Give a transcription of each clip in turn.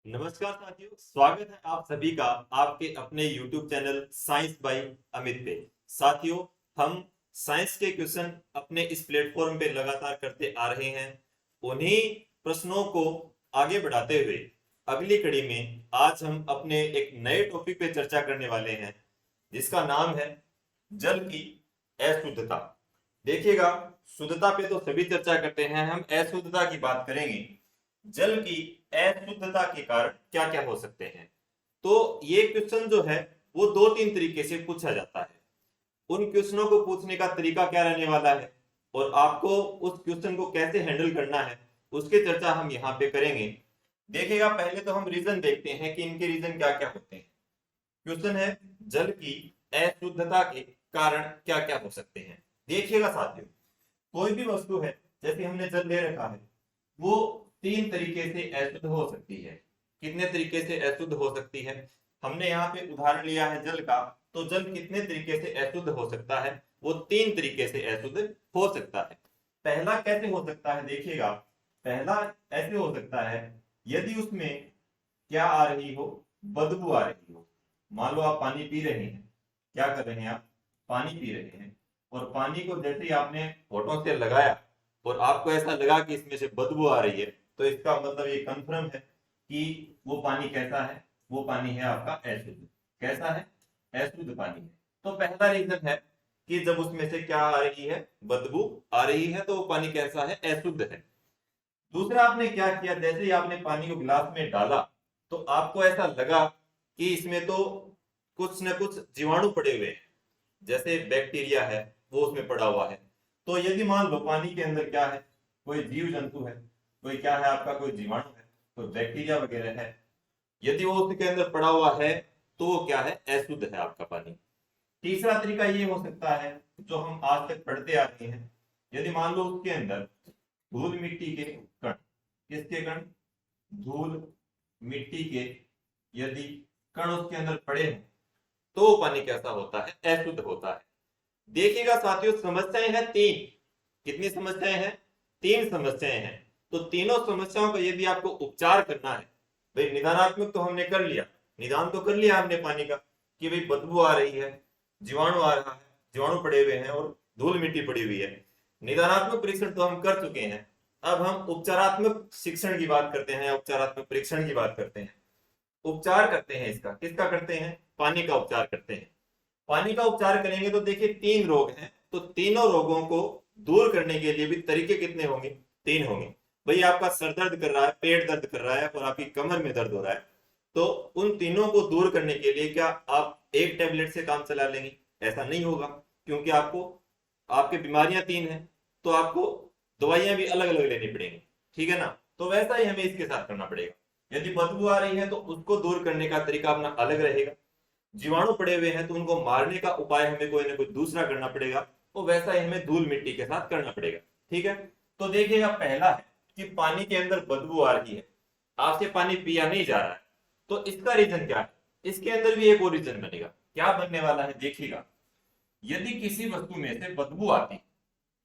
नमस्कार साथियों, स्वागत है आप सभी का आपके अपने YouTube channel science by Amit पे। साथियों, हम साइंस के क्वेश्चन अपने इस प्लेटफॉर्म पे लगातार करते आ रहे हैं। उन्हीं प्रश्नों को आगे बढ़ाते हुए अगली कड़ी में आज हम अपने एक नए टॉपिक पे चर्चा करने वाले हैं, जिसका नाम है जल की अशुद्धता। देखिएगा, शुद्धता पे तो सभी चर्चा करते हैं, हम अशुद्धता की बात करेंगे। जल की अशुद्धता के कारण क्या क्या हो सकते हैं। तो ये क्वेश्चन जो है वो दो तीन तरीके से पूछा जाता है। उन क्वेश्चनों को पूछने का तरीका क्या रहने वाला है और आपको उस क्वेश्चन को कैसे हैंडल करना है, उसकी चर्चा हम यहाँ पे करेंगे। देखिएगा, पहले तो हम रीजन देखते हैं कि इनके रीजन क्या क्या होते हैं। क्वेश्चन है जल की अशुद्धता के कारण क्या क्या हो सकते हैं। देखिएगा साथियों, कोई भी वस्तु है, जैसे हमने जल ले रखा है, वो तीन तरीके से अशुद्ध हो सकती है। कितने तरीके से अशुद्ध हो सकती है? हमने यहाँ पे उदाहरण लिया है जल का, तो जल कितने तरीके से अशुद्ध हो सकता है? वो तीन तरीके से अशुद्ध हो सकता है। पहला कैसे हो सकता है? देखिएगा, पहला ऐसे हो सकता है यदि उसमें क्या आ रही हो, बदबू आ रही हो। मान लो आप पानी पी रहे हैं, क्या कर रहे हैं आप? पानी पी रहे हैं, और पानी को जैसे ही आपने होठों से लगाया और आपको ऐसा लगा कि इसमें से बदबू आ रही है, तो इसका मतलब ये कंफर्म है कि वो पानी कैसा है? वो पानी है आपका अशुद्ध। कैसा है? अशुद्ध पानी है। तो पहला रीजन है कि जब उसमें से क्या आ रही है, बदबू आ रही है, तो वो पानी कैसा है? अशुद्ध है। दूसरा, आपने क्या किया, जैसे ही आपने पानी को गिलास में डाला तो आपको ऐसा लगा कि इसमें तो कुछ न कुछ जीवाणु पड़े हुए हैं, जैसे बैक्टीरिया है वो उसमें पड़ा हुआ है। तो यदि मान लो पानी के अंदर क्या है, कोई जीव जंतु है, कोई क्या है आपका, कोई जीवाणु है, कोई बैक्टीरिया वगैरह है, यदि वो उसके अंदर पड़ा हुआ है, तो वो क्या है? अशुद्ध है आपका पानी। तीसरा तरीका ये हो सकता है, जो हम आज तक पढ़ते आ रहे हैं, यदि मान लो उसके अंदर धूल मिट्टी के कण, किसके कण? धूल मिट्टी के यदि कण उसके अंदर पड़े हैं, तो वो पानी कैसा होता है? अशुद्ध होता है। देखिएगा साथियों, समस्याएं हैं तीन। कितनी समस्याएं हैं? तीन समस्याएं हैं। तो तीनों समस्याओं का यदि आपको उपचार करना है, भाई निदानात्मक तो हमने कर लिया, निदान तो कर लिया हमने पानी का कि भाई बदबू आ रही है, जीवाणु आ रहा है, जीवाणु पड़े हुए हैं और धूल मिट्टी पड़ी हुई है। निदानात्मक परीक्षण तो हम कर चुके हैं। अब हम उपचारात्मक शिक्षण की बात करते हैं, उपचारात्मक परीक्षण की बात करते हैं। उपचार करते हैं इसका, किसका करते हैं? पानी का उपचार करते हैं। पानी का उपचार करेंगे तो देखिए, तीन रोग हैं, तो तीनों रोगों को दूर करने के लिए भी तरीके कितने होंगे? तीन होंगे। भाई आपका सर दर्द कर रहा है, पेट दर्द कर रहा है और आपकी कमर में दर्द हो रहा है, तो उन तीनों को दूर करने के लिए क्या आप एक टेबलेट से काम चला लेंगे? ऐसा नहीं होगा, क्योंकि आपको, आपकी बीमारियां तीन हैं, तो आपको दवाइयां भी अलग अलग लेनी पड़ेंगी। ठीक है ना? तो वैसा ही हमें इसके साथ करना पड़ेगा। यदि बदबू आ रही है तो उसको दूर करने का तरीका अपना अलग रहेगा। जीवाणु पड़े हुए हैं तो उनको मारने का उपाय हमें कोई ना कोई दूसरा करना पड़ेगा, तो वैसा ही हमें धूल मिट्टी के साथ करना पड़ेगा। ठीक है? तो देखिएगा, पहला है कि पानी के अंदर बदबू आ रही है, आपसे पानी पिया नहीं जा रहा है, तो इसका रीजन क्या है? इसके अंदर भी एक और रीजन बनेगा। क्या बनने वाला है? देखिएगा, यदि किसी वस्तु में से बदबू आती है,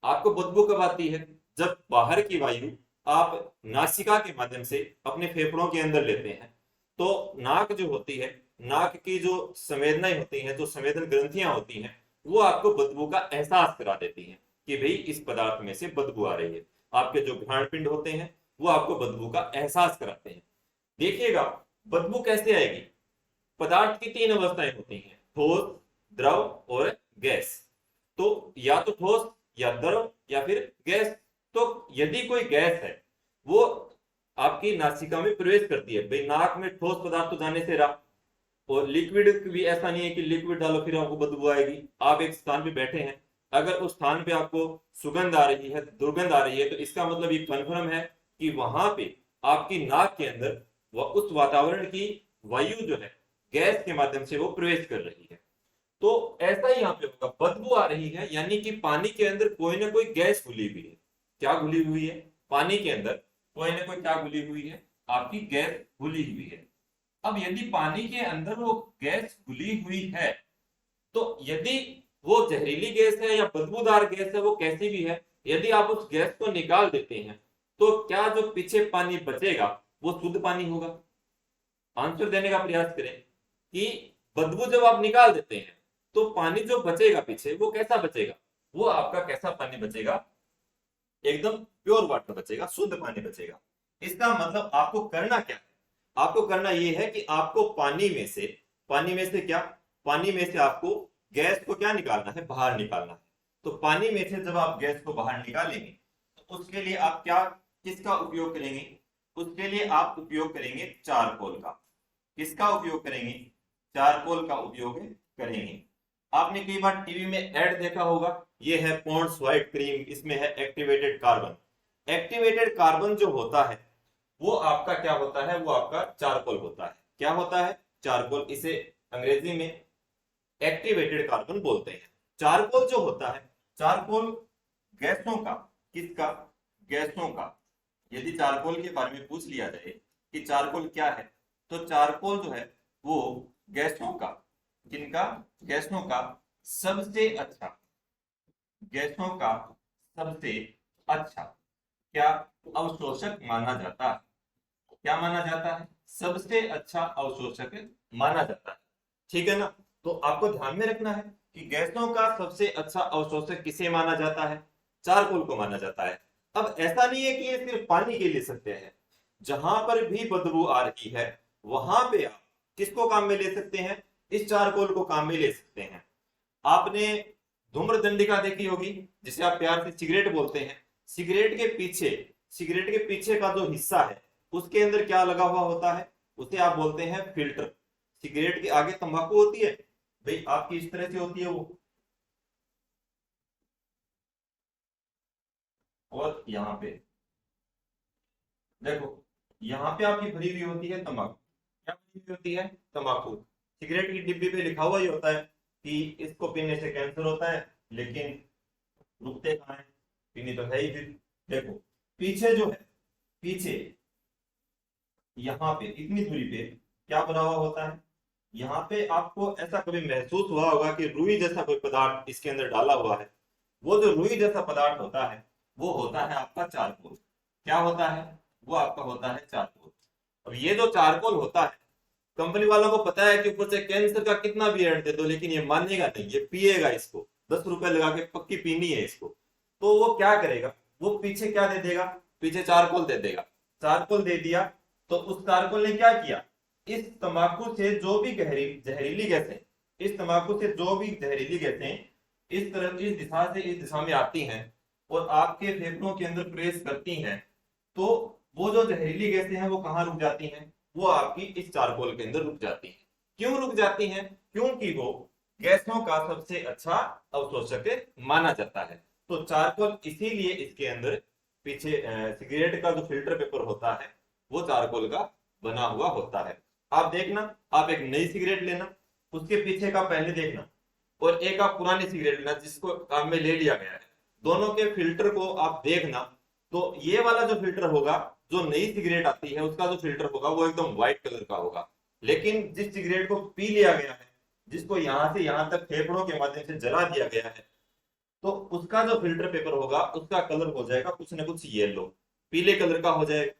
आपको बदबू कब आती है? जब बाहर की वायु आप नासिका के माध्यम से अपने फेफड़ों के अंदर लेते हैं, तो नाक जो होती है, नाक की जो संवेदनाएं होती हैं, जो संवेदन ग्रंथियां होती हैं, वो आपको बदबू का एहसास करा देती हैं कि भाई इस पदार्थ में से बदबू आ रही है। आपके जो घ्राण पिंड होते हैं वो आपको बदबू का एहसास कराते हैं। देखिएगा, बदबू कैसे आएगी? पदार्थ की तीन अवस्थाएं होती हैं, ठोस, द्रव और गैस। तो या तो ठोस या द्रव या फिर गैस। तो यदि कोई गैस है, वो आपकी नासिका में प्रवेश करती है, भाई नाक में ठोस पदार्थ तो जाने से रहा, और लिक्विड भी ऐसा नहीं है कि लिक्विड डालो फिर आपको बदबू आएगी। आप एक स्थान पे बैठे हैं, अगर उस स्थान पे आपको सुगंध आ रही है, दुर्गंध आ रही है, तो इसका मतलब ये कन्फर्म है कि वहां पे आपकी नाक के अंदर उस वातावरण की वायु जो है, गैस के माध्यम से वो प्रवेश कर रही है। तो ऐसा ही यहाँ पे होगा, बदबू आ रही है यानी कि पानी के अंदर कोई ना कोई गैस घुली हुई है। क्या घुली हुई है? पानी के अंदर कोई ना कोई क्या घुली हुई है? आपकी गैस घुली हुई है। अब यदि पानी के अंदर वो गैस घुली हुई है, तो यदि वो जहरीली गैस है या बदबूदार गैस है, वो कैसी भी है, यदि आप उस गैस को निकाल देते हैं, तो क्या जो पीछे पानी बचेगा वो शुद्ध पानी होगा? आंसर देने का प्रयास करें कि बदबू जब आप निकाल देते हैं तो पानी जो बचेगा पीछे वो कैसा बचेगा, वो आपका कैसा पानी बचेगा, एकदम प्योर वाटर बचेगा, शुद्ध पानी बचेगा। इसका मतलब आपको करना क्या है, आपको करना यह है कि आपको पानी में से क्या, पानी में से आपको गैस को क्या निकालना है, बाहर निकालना है। तो पानी में से जब आप गैस को बाहर निकालेंगे तो उसके लिए आप क्या, किसका उपयोग करेंगे, उसके लिए आप उपयोग करेंगे चारकोल का। किसका उपयोग करेंगे, चारकोल का उपयोग करेंगे। आपने कई बार टीवी में ऐड देखा होगा, ये है पॉन्ड्स व्हाइट क्रीम, इसमें है एक्टिवेटेड कार्बन। एक्टिवेटेड कार्बन जो होता है वो आपका क्या होता है, वो आपका चारकोल होता है। क्या होता है, चारकोल। इसे अंग्रेजी में एक्टिवेटेड कार्बन बोलते हैं। चारकोल जो होता है, चारकोल गैसों का, किसका, गैसों का। यदि चारकोल के बारे में पूछ लिया जाए कि चारकोल क्या है, तो चारकोल जो है वो गैसों का, किनका, गैसों का सबसे अच्छा, गैसों का सबसे अच्छा क्या अवशोषक माना जाता है। क्या माना जाता है, सबसे अच्छा अवशोषक माना जाता है। ठीक है ना। तो आपको ध्यान में रखना है कि गैसों का सबसे अच्छा अवशोषक किसे माना जाता है, चारकोल को माना जाता है। अब ऐसा नहीं है कि ये सिर्फ पानी के लिए सत्य है, जहां पर भी बदबू आ रही है वहां पे आप किसको काम में ले सकते हैं, इस चारकोल को काम में ले सकते हैं। आपने धूम्र दंडिका देखी होगी, जिसे आप प्यार से सिगरेट बोलते हैं। सिगरेट के पीछे, सिगरेट के पीछे का जो हिस्सा है उसके अंदर क्या लगा हुआ होता है, उसे आप बोलते हैं फिल्टर। सिगरेट के आगे तंबाकू होती है, भाई आपकी इस तरह से होती है वो, और यहाँ पे देखो, यहाँ पे आपकी भरी हुई होती है तंबाकू। क्या भरी हुई होती है, तंबाकू। सिगरेट की डिब्बी पे लिखा हुआ ही होता है कि इसको पीने से कैंसर होता है, लेकिन रुकते कहाँ है, पीनी तो है ही फिर। देखो पीछे जो है, पीछे यहाँ पे इतनी दूरी पे क्या बना हुआ होता है, यहाँ पे आपको ऐसा कभी महसूस हुआ होगा कि रुई जैसा कोई पदार्थ इसके अंदर डाला हुआ है। वो जो रुई जैसा पदार्थ होता है वो होता है आपका चारकोल। क्या होता है, वो आपका होता है चारकोल। अब ये जो चारकोल होता है, कंपनी वालों को पता है कि ऊपर से कैंसर का कितना भी ऐड दे दो लेकिन ये मानेगा नहीं, ये पिएगा इसको, 10 रुपए लगा के पक्की पीनी है इसको। तो वो क्या करेगा, वो पीछे क्या दे देगा, पीछे चारकोल दे देगा। चारकोल दे दिया तो उस चारकोल ने क्या किया, इस तंबाकू से जो भी गहरी जहरीली गैसें, इस तंबाकू से जो भी जहरीली गैसें इस तरफ, इस दिशा से इस दिशा में आती हैं और आपके फेफड़ों के अंदर प्रवेश करती हैं, तो वो जो जहरीली गैसें हैं वो कहाँ रुक जाती हैं, वो आपकी इस चारकोल के अंदर रुक जाती हैं। क्यों रुक जाती हैं, क्योंकि वो गैसों का सबसे अच्छा अवशोषक माना जाता है। तो चारकोल इसीलिए इसके अंदर पीछे सिगरेट का जो फिल्टर पेपर होता है वो चारकोल का बना हुआ होता है। आप देखना, आप एक नई सिगरेट लेना, उसके पीछे का पहले देखना, और एक आप पुरानी सिगरेट लेना जिसको काम में ले लिया गया है, दोनों के फिल्टर को आप देखना। तो ये वाला जो फिल्टर होगा, जो नई सिगरेट आती है उसका जो फिल्टर होगा वो एकदम व्हाइट कलर का होगा। लेकिन जिस सिगरेट को पी लिया गया है, जिसको यहां से यहां तक फेफड़ों के माध्यम से जला दिया गया है, तो उसका जो फिल्टर पेपर होगा उसका कलर हो जाएगा कुछ ना कुछ येलो, पीले कलर का हो जाएगा।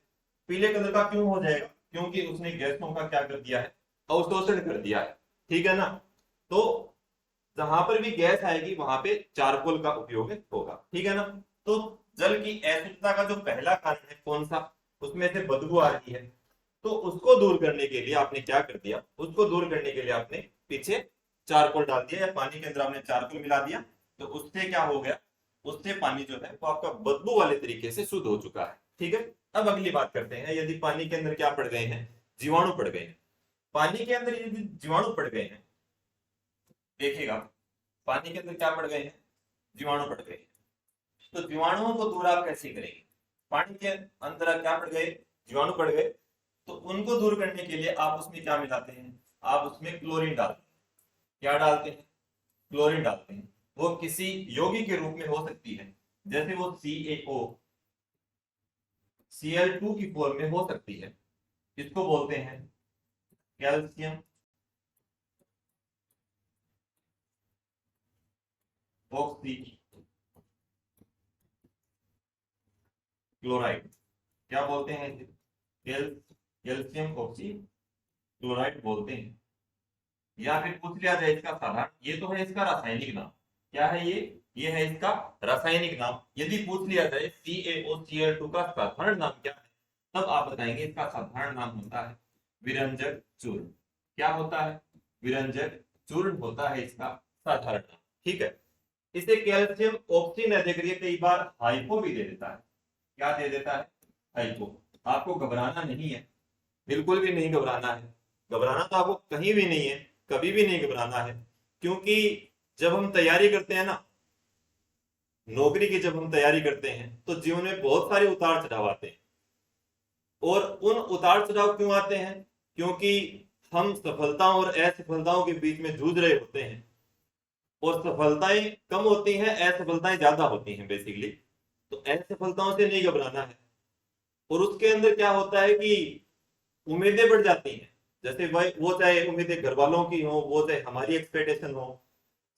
पीले कलर का क्यों हो जाएगा, क्योंकि उसने गैसों का क्या कर दिया है, अवशोषण कर दिया है। ठीक है ना। तो जहां पर भी गैस आएगी वहां पे चारकोल का उपयोग होगा। ठीक है ना। तो जल की अशुद्धता का जो पहला कारण है कौन सा, उसमें से बदबू आ रही है, तो उसको दूर करने के लिए आपने क्या कर दिया, उसको दूर करने के लिए आपने पीछे चारकोल डाल दिया, या पानी के अंदर आपने चारकोल मिला दिया। तो उससे क्या हो गया, उससे पानी जो है वो आपका बदबू वाले तरीके से शुद्ध हो चुका है। ठीक है। अब अगली बात करते हैं, यदि पानी के अंदर क्या पड़ गए हैं, जीवाणु पड़ गए हैं। पानी के अंदर यदि जीवाणु पड़ गए हैं, देखिएगा पानी के अंदर क्या पड़ गए हैं, जीवाणु पड़ गए हैं। तो जीवाणुओं को दूर आप कैसे करेंगे, पानी के अंदर क्या पड़ गए, जीवाणु पड़ गए, तो उनको दूर करने के लिए आप उसमें क्या मिलाते हैं, आप उसमें क्लोरीन डालते हैं। क्या डालते हैं, क्लोरीन डालते हैं। वो किसी यौगिक के रूप में हो सकती है, जैसे वो CaO, Cl2 की फॉर्म में हो सकती है। इसको बोलते हैं कैल्शियम ऑक्सी क्लोराइड। क्या बोलते हैं इसे, कैल्शियम ऑक्सी क्लोराइड बोलते हैं। या फिर पूछ लिया जाए इसका साधारण, ये तो है इसका रासायनिक नाम, क्या है ये है इसका रासायनिक नाम। यदि पूछ लिया जाए CaOCl2 का साधारण नाम क्या है, तब आप बताएंगे इसका साधारण नाम होता है विरंजक चूर्ण। क्या होता है? विरंजक चूर्ण होता है इसका साधारण नाम। ठीक है, इसे कैल्शियम ऑक्सीनेट कई बार हाइपो भी दे देता है। क्या दे देता है? हाइपो। आपको घबराना नहीं है, बिल्कुल भी नहीं घबराना है। घबराना तो आपको कहीं भी नहीं है, कभी भी नहीं घबराना है। क्योंकि जब हम तैयारी करते हैं ना, नौकरी की जब हम तैयारी करते हैं, तो जीवन में बहुत सारे उतार चढ़ाव आते हैं। और उन उतार चढ़ाव क्यों आते हैं? क्योंकि हम सफलताओं और असफलताओं के बीच में जूझ रहे होते हैं, और सफलताएं कम होती हैं, असफलताएं ज्यादा होती हैं बेसिकली। तो असफलताओं से नहीं घबराना है। और उसके अंदर क्या होता है कि उम्मीदें बढ़ जाती हैं। जैसे वह वो चाहे उम्मीदें घर वालों की हो, वो चाहे हमारी एक्सपेक्टेशन हो,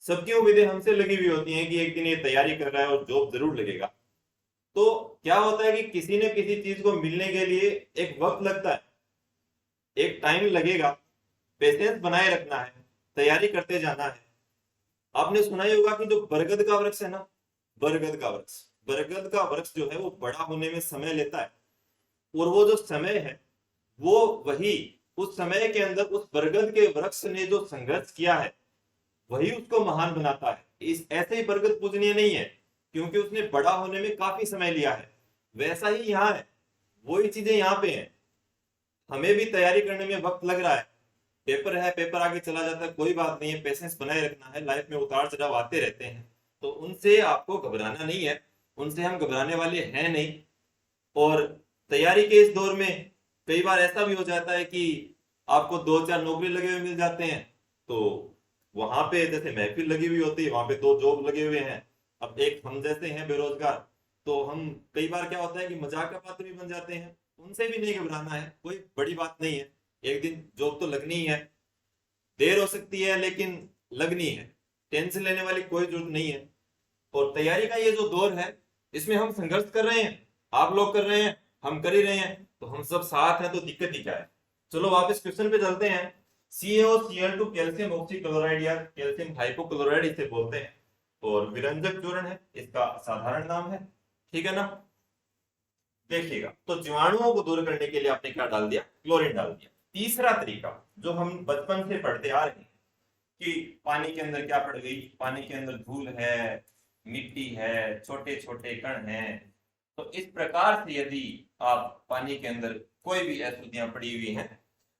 सबकी उम्मीदें हमसे लगी हुई होती हैं कि एक दिन ये तैयारी कर रहा है और जॉब जरूर लगेगा। तो क्या होता है कि किसी न किसी चीज को मिलने के लिए एक वक्त लगता है, एक टाइम लगेगा। पेशेंस बनाए रखना है, तैयारी करते जाना है। आपने सुना ही होगा कि जो बरगद का वृक्ष है ना, बरगद का वृक्ष जो है वो बड़ा होने में समय लेता है। और वो जो समय है, वो वही उस समय के अंदर उस बरगद के वृक्ष ने जो संघर्ष किया है, वही उसको महान बनाता है। इस ऐसे ही बरगद पूजनीय नहीं है, क्योंकि उसने बड़ा होने में काफी समय लिया है। वैसा ही यहाँ है, वही चीजें यहाँ पे हैं। हमें भी तैयारी करने में वक्त लग रहा है, पेपर है, पेपर आगे चला जाता है, कोई बात नहीं है, पेशेंस बनाए रखना है। लाइफ में उतार चढ़ाव आते रहते हैं, तो उनसे आपको घबराना नहीं है, उनसे हम घबराने वाले हैं नहीं। और तैयारी के इस दौर में कई बार ऐसा भी हो जाता है कि आपको 2-4 नौकरी लगे हुए मिल जाते हैं। तो वहां पे जैसे महफिल लगी हुई होती है, वहां पे 2 जॉब लगे हुए हैं। अब एक हम जैसे हैं बेरोजगार, तो हम कई बार क्या होता है कि मजाक का पात्र भी बन जाते हैं। उनसे भी नहीं घबराना है, कोई बड़ी बात नहीं है। एक दिन जॉब तो लगनी ही है, देर हो सकती है लेकिन लगनी है। टेंशन लेने वाली कोई जरूरत नहीं है। और तैयारी का ये जो दौर है, इसमें हम संघर्ष कर रहे हैं, आप लोग कर रहे हैं, हम कर ही रहे हैं, तो हम सब साथ हैं, तो दिक्कत ही क्या है। चलो वापस क्वेश्चन पे चलते हैं। CaOCl2 कैल्शियम ऑक्सीक्लोराइड या कैल्शियम हाइपोक्लोराइड इसे बोलते हैं, और विरंजक चूर्ण है, इसका साधारण नाम है। ठीक है ना? देखिएगा, तो जीवाणुओं को दूर करने के लिए आपने क्या डाल दिया? क्लोरीन डाल दिया। तीसरा तरीका जो हम बचपन से पढ़ते आ रहे हैं कि पानी के अंदर क्या पड़ गई, पानी के अंदर धूल है, मिट्टी है, छोटे छोटे कण हैं। तो इस प्रकार से यदि आप पानी के अंदर कोई भी अशुद्धियां पड़ी हुई हैं,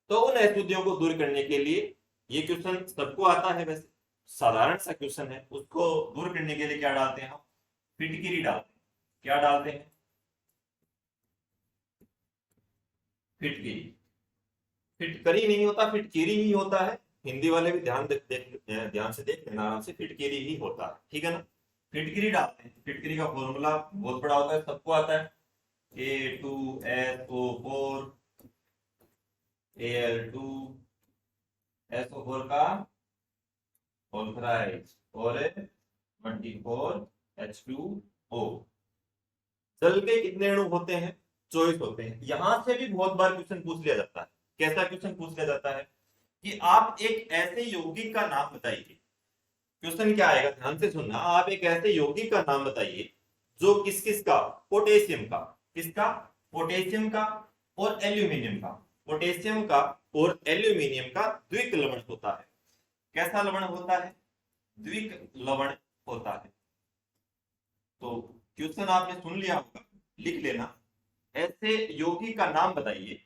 तो उन अशुद्धियों को दूर करने के लिए, ये क्वेश्चन सबको आता है वैसे, साधारण सा क्वेश्चन है, उसको दूर करने के लिए क्या डालते हैं हम? फिटकिरी डालते हैं। क्या डालते हैं? फिटकिरी। फिटकरी नहीं होता, फिटकिरी ही होता है। हिंदी वाले भी ध्यान से देख लेना आराम से, फिटकिरी ही होता है। ठीक है ना? फिटकिरी डालते हैं। फिटकिरी का फॉर्मूला बहुत बड़ा होता है, सबको आता है। A2SO4 Al2SO4 का ऑल्फराइड और 24H2O। जल के कितने अणु होते हैं? 24 होते हैं। यहां से भी बहुत बार क्वेश्चन पूछ लिया जाता है। कैसा क्वेश्चन पूछ लिया जाता है कि आप एक ऐसे यौगिक का नाम बताइए। क्वेश्चन क्या आएगा, ध्यान से सुनना। आप एक ऐसे यौगिक का नाम बताइए जो किस किस का? पोटेशियम का। किसका? पोटेशियम का और एल्यूमिनियम का। पोटेशियम का और एल्यूमिनियम का द्विक लवण होता है। कैसा लवण होता है? द्विक लवण होता है। तो क्वेश्चन आपने सुन लिया होगा, लिख लेना। ऐसे यौगिक का नाम बताइए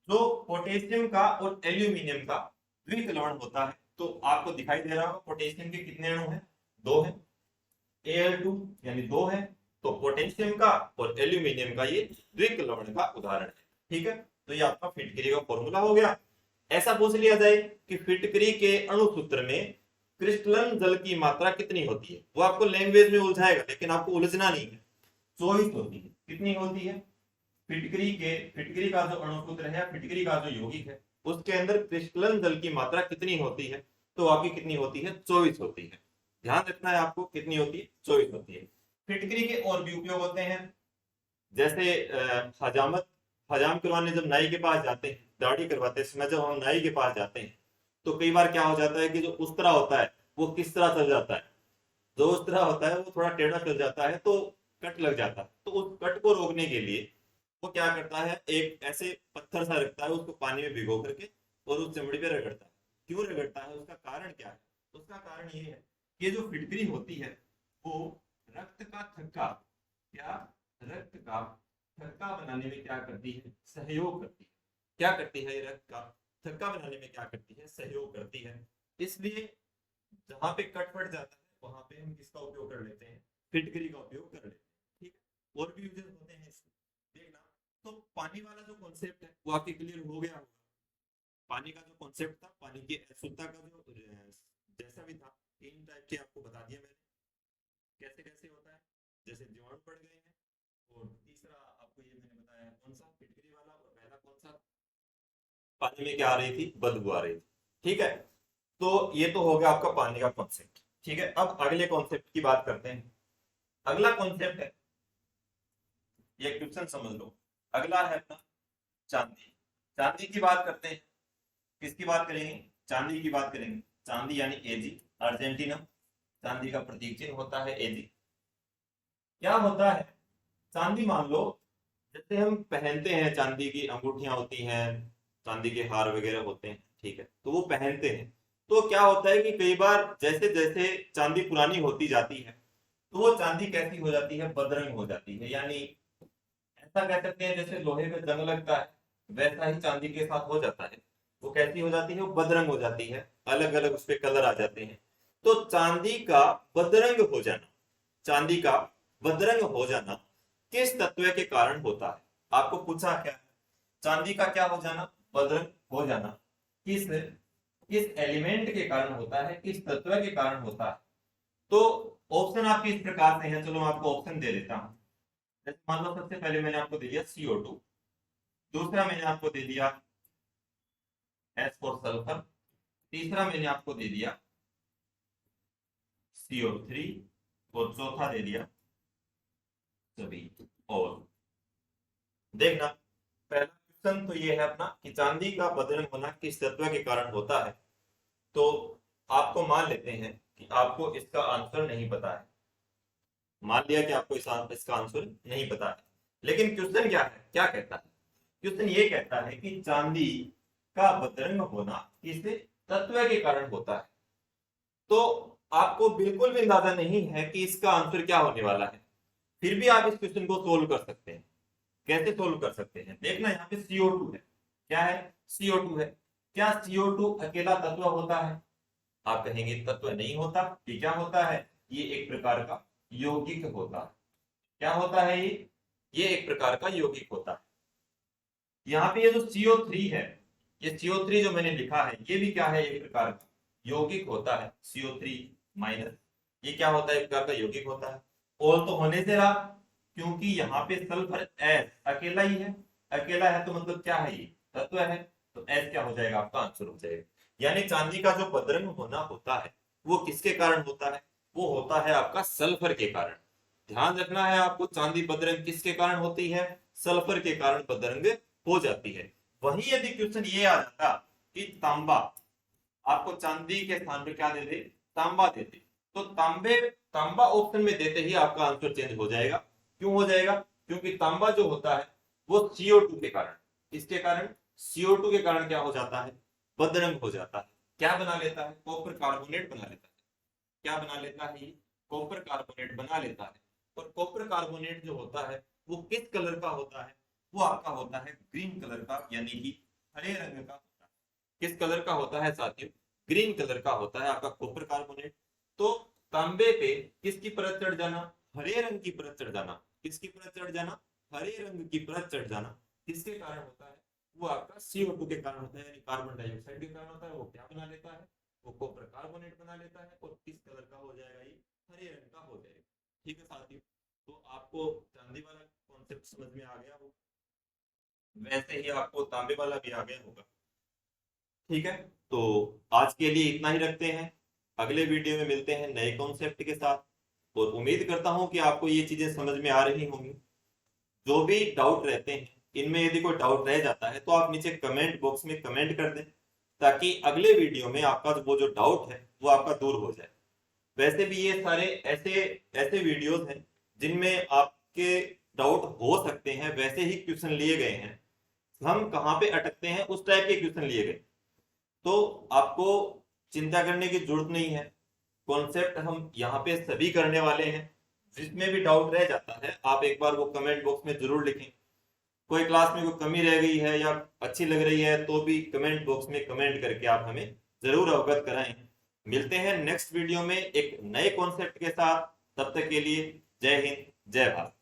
जो पोटेशियम का और एल्यूमिनियम का द्विक लवण होता है। तो आपको दिखाई दे रहा होगा पोटेशियम के कितने अणु हैं? 2 हैं। Al2 यानी 2 है। तो पोटेशियम का और एल्यूमिनियम का ये द्विक लवण का उदाहरण है। ठीक है, तो ये आपका फिटकरी का फॉर्मूला हो गया। ऐसा पूछ लिया जाए कि फिटकरी के अणु सूत्र में क्रिस्टलन जल की मात्रा कितनी होती है, वो आपको लैंग्वेज में उलझाएगा, लेकिन आपको उलझना नहीं है। 24 होती है। कितनी होती है? फिटकरी का जो अणु सूत्र है, फिटकरी का जो यौगिक है, उसके अंदर क्रिस्टलन जल की मात्रा कितनी होती है? तो आपकी कितनी होती है? 24 होती है। ध्यान रखना है आपको, कितनी होती है? 24 होती है। फिटकरी के और भी उपयोग होते हैं, जैसे हजाम करवाने जब नाई के पास जाते हैं, दाढ़ी करवाते समय जब हम नाई के पास जाते हैं तो कई बार क्या हो जाता है कि जो उस तरह होता है वो किस तरह चल जाता है, जो उस तरह होता है वो थोड़ा टेढ़ा चल जाता है तो कट लग जाता है। तो उस कट को रोकने के लिए वो क्या करता है, एक ऐसे पत्थर सा रखता है, उसको पानी में भिगो करके और उस चमड़ी पे रगड़ता है। क्यों रगड़ता है, उसका कारण क्या है? उसका कारण ये है कि जो फिटकरी होती है वो रक्त का थक्का, क्या रक्त का थक्का बनाने में क्या करती है, सहयोग करती है। क्या करती है, ये रक्त का थक्का बनाने में क्या करती है, सहयोग करती है। इसलिए जहां पे कट फट जाता है वहां पे हम किसका उपयोग कर लेते हैं, फिटकरी का उपयोग कर लेते हैं। ठीक है, और भी यूजेस होते हैं इसके, देखना। तो पानी वाला जो कॉन्सेप्ट है वो आपके क्लियर हो गया होगा। पानी का जो कॉन्सेप्ट था, पानी की अशुद्धता का जो जैसा भी था, तीन टाइप के आपको बता दिया मैंने कैसे कैसे होता है, जैसे जीवाणु पड़ गए हैं। और तीसरा आपको ये मैंने बताया कौन सा, फिटकरी वाला। और पहला कौन सा, पानी में क्या आ रही थी, बदबू आ रही थी। ठीक है, तो ये तो हो गया आपका पानी का कॉन्सेप्ट। ठीक है, अब अगले कॉन्सेप्ट की बात करते हैं। अगला कॉन्सेप्ट है, ये क्वेश्चन समझ लो। अगला है अपना चांदी। चांदी की बात करते हैं। किसकी बात करेंगे, चांदी की बात करेंगे। चांदी यानी एजी, अर्जेंटीना। चांदी का प्रतीक चिन्ह होता है एजी। क्या होता है, चांदी मान लो जैसे हम पहनते हैं, चांदी की अंगूठियां होती हैं, चांदी के हार वगैरह होते हैं। ठीक है, तो वो पहनते हैं। तो क्या होता है कि कई बार जैसे जैसे चांदी पुरानी होती जाती है तो वो चांदी कैसी हो जाती है, बदरंग हो जाती है। यानी ऐसा कह सकते हैं जैसे लोहे पे जंग लगता है वैसा ही चांदी के साथ हो जाता है। वो कैसी हो जाती है, वो बदरंग हो जाती है, अलग अलग उस पे कलर आ जाते हैं। तो चांदी का बदरंग हो जाना, चांदी का बदरंग हो जाना किस तत्व के कारण होता है? आपको पूछा क्या है, चांदी का क्या हो जाना, बदरंग हो जाना किस किस एलिमेंट के कारण होता है, किस तत्व के कारण होता है? तो ऑप्शन आपके इस प्रकार से हैं, चलो मैं आपको ऑप्शन दे देता हूं। जैसे मान लो सबसे पहले मैंने आपको दे दिया CO2, दूसरा मैंने आपको दे दिया एस फॉर सल्फर, तीसरा मैंने आपको दे दिया CO3 और चौथा दे दिया सभी। और देखना, पहला क्वेश्चन तो ये है अपना कि चांदी का बदरंग होना किस तत्व के कारण होता है। तो आपको मान लेते हैं कि आपको इसका आंसर नहीं पता है। मान लिया कि आपको इसका आंसर नहीं पता है, लेकिन क्वेश्चन क्या है, क्या कहता है? क्वेश्चन ये कहता है कि चांदी का बदरंग होना किस तत्व के कारण होता है। तो आपको बिल्कुल भी अंदाजा नहीं है कि इसका आंसर क्या होने वाला है, फिर भी आप इस क्वेश्चन को सोल्व कर सकते हैं। कैसे सोल्व कर सकते हैं, देखना यहाँ पे CO2 है। क्या है, CO2 है। क्या CO2 अकेला तत्व होता है? आप कहेंगे तत्व नहीं होता। ये क्या होता है, ये एक प्रकार का यौगिक होता है। क्या होता है ये एक प्रकार का यौगिक होता है। यहाँ पे ये जो CO3 है, ये CO3 जो मैंने लिखा है ये भी क्या है, एक प्रकार का यौगिक होता है। CO3 माइनस, ये क्या होता है, एक प्रकार का यौगिक होता है। और तो होने से रहा, क्योंकि यहाँ पे सल्फर एस अकेला ही है, अकेला है तो मतलब क्या है, ये तत्व है। तो एस क्या हो जाएगा, आपका आंसर हो जाएगा। यानी चांदी का जो बदरंग होना होता है वो किसके कारण होता है, वो होता है आपका सल्फर के कारण। ध्यान रखना है आपको, चांदी बदरंग किसके कारण होती है, सल्फर के कारण बदरंग हो जाती है। वही यदि क्वेश्चन ये आ जाता कि तांबा, आपको चांदी के स्थान पे क्या दे दे, तांबा दे दे, तो तांबा ऑप्शन में देते ही आपका आंसर चेंज हो जाएगा। क्यों हो जाएगा, क्योंकि तांबा जो होता है वो CO2 के कारण, इसके कारण CO2 के कारण क्या हो जाता है, बदरंग हो जाता है। क्या बना लेता है, कॉपर कार्बोनेट बना लेता है। क्या बना लेता है, कॉपर कार्बोनेट बना लेता है। और कॉपर कार्बोनेट जो होता है वो किस कलर का होता है, वो आपका होता है ग्रीन कलर का, यानी कि हरे रंग का होता है। किस कलर का होता है साथियों, ग्रीन कलर का होता है आपका कॉपर कार्बोनेट। तो तांबे पे किसकी परत चढ़ जाना, हरे रंग की परत चढ़ जाना। किसकी परत चढ़ जाना, हरे रंग की परत चढ़ जाना। किसके कारण होता है, वो आपका CO2 के कारण होता है, यानी कार्बन डाइऑक्साइड के कारण होता है। वो क्या बना लेता है, वो कॉपर कार्बोनेट बना लेता है। और किस कलर का हो जाएगा, ये हरे रंग का हो जाएगा। ठीक है साथियों, तो आपको चांदी वाला कॉन्सेप्ट समझ में आ गया होगा, वैसे ही आपको तांबे वाला भी आ गया होगा। ठीक है, तो आज के लिए इतना ही रखते हैं। अगले वीडियो में मिलते हैं नए कॉन्सेप्ट के साथ। और उम्मीद करता हूं कि आपको ये चीजें समझ में आ रही होंगी। जो भी डाउट रहते हैं इनमें यदि कोई डाउट रह जाता है तो आप नीचे कमेंट बॉक्स में कमेंट कर दें, ताकि अगले वीडियो में आपका वो जो डाउट है वो आपका दूर हो जाए। वैसे भी ये सारे ऐसे ऐसे वीडियोस हैं जिनमें आपके डाउट हो सकते हैं, वैसे ही क्वेश्चन लिए गए हैं, हम कहाँ पे अटकते हैं उस टाइप के क्वेश्चन लिए गए। तो आपको चिंता करने की जरूरत नहीं है, कॉन्सेप्ट हम यहाँ पे सभी करने वाले हैं। जिसमें भी डाउट रह जाता है आप एक बार वो कमेंट बॉक्स में जरूर लिखें। कोई क्लास में कोई कमी रह गई है या अच्छी लग रही है तो भी कमेंट बॉक्स में कमेंट करके आप हमें जरूर अवगत कराएं। मिलते हैं नेक्स्ट वीडियो में एक नए कॉन्सेप्ट के साथ, तब तक के लिए जय हिंद जय भारत।